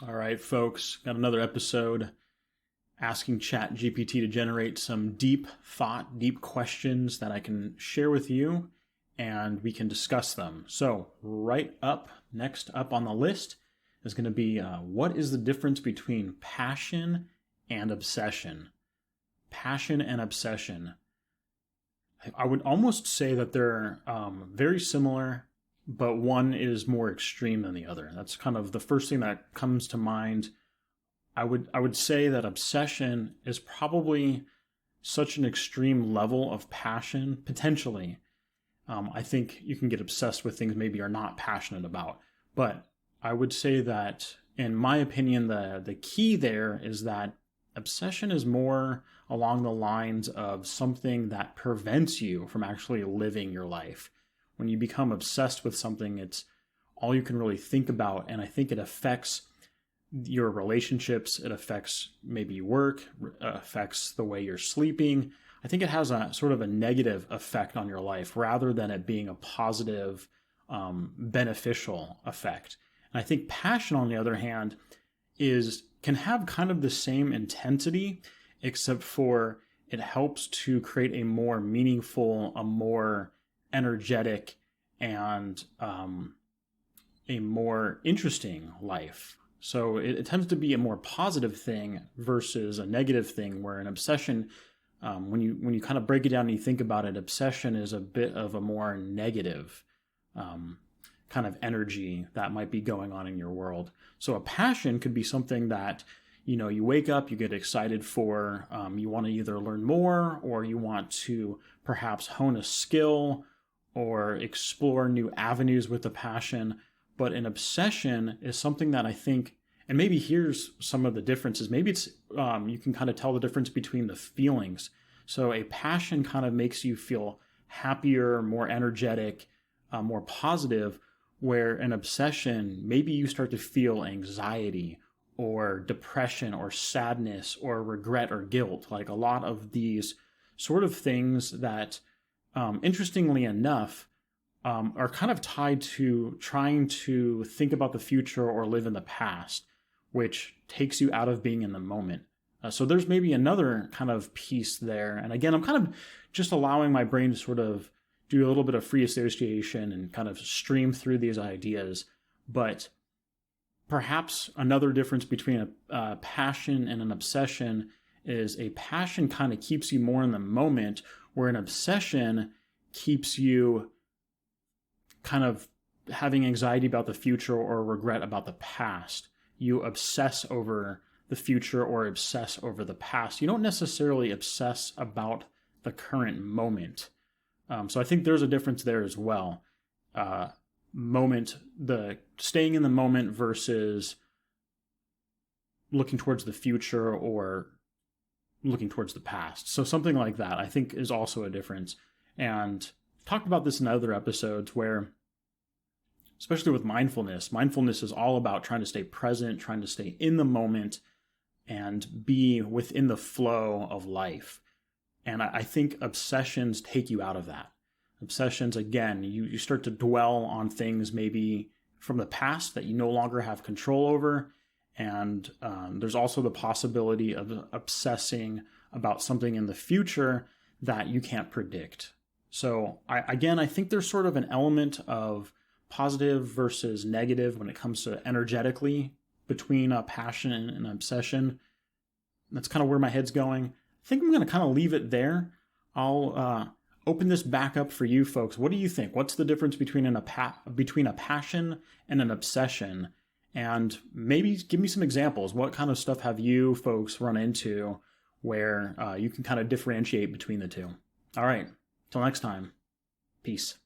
All right, folks, got another episode asking ChatGPT to generate some deep thought, deep questions that I can share with you and we can discuss them. So, next up on the list is going to be what is the difference between passion and obsession? Passion and obsession. I would almost say that they're very similar, but one is more extreme than the other. That's kind of the first thing that comes to mind. I would say that obsession is probably such an extreme level of passion, potentially. I think you can get obsessed with things maybe you're not passionate about. But I would say that, in my opinion, the key there is that obsession is more along the lines of something that prevents you from actually living your life. When you become obsessed with something, it's all you can really think about. And I think it affects your relationships. It affects maybe work, affects the way you're sleeping. I think it has a sort of a negative effect on your life rather than it being a positive, beneficial effect. And I think passion, on the other hand, can have kind of the same intensity, except for it helps to create a more meaningful, a more energetic, and a more interesting life. So it tends to be a more positive thing versus a negative thing, where an obsession, when you kind of break it down and you think about it, obsession is a bit of a more negative kind of energy that might be going on in your world. So a passion could be something that, you wake up, you get excited for, you want to either learn more or you want to perhaps hone a skill or explore new avenues with the passion. But an obsession is something that I think, and maybe here's some of the differences. Maybe it's, you can kind of tell the difference between the feelings. So a passion kind of makes you feel happier, more energetic, more positive, where an obsession, maybe you start to feel anxiety or depression or sadness or regret or guilt. Like a lot of these sort of things that, interestingly enough, are kind of tied to trying to think about the future or live in the past, which takes you out of being in the moment. So there's maybe another kind of piece there. And again, I'm kind of just allowing my brain to sort of do a little bit of free association and kind of stream through these ideas. But perhaps another difference between a passion and an obsession is a passion kind of keeps you more in the moment, where an obsession keeps you kind of having anxiety about the future or regret about the past. You obsess over the future or obsess over the past. You don't necessarily obsess about the current moment. So I think there's a difference there as well. The staying in the moment versus looking towards the future or looking towards the past. So something like that, I think, is also a difference. And talked about this in other episodes where, especially with mindfulness is all about trying to stay present, trying to stay in the moment and be within the flow of life. And I think obsessions take you out of that. Obsessions, again, you start to dwell on things maybe from the past that you no longer have control over. And there's also the possibility of obsessing about something in the future that you can't predict. So I think there's sort of an element of positive versus negative when it comes to energetically between a passion and an obsession. That's kind of where my head's going. I think I'm going to kind of leave it there. I'll open this back up for you folks. What do you think? What's the difference between a passion and an obsession? And maybe give me some examples. What kind of stuff have you folks run into where you can kind of differentiate between the two? All right. Till next time. Peace.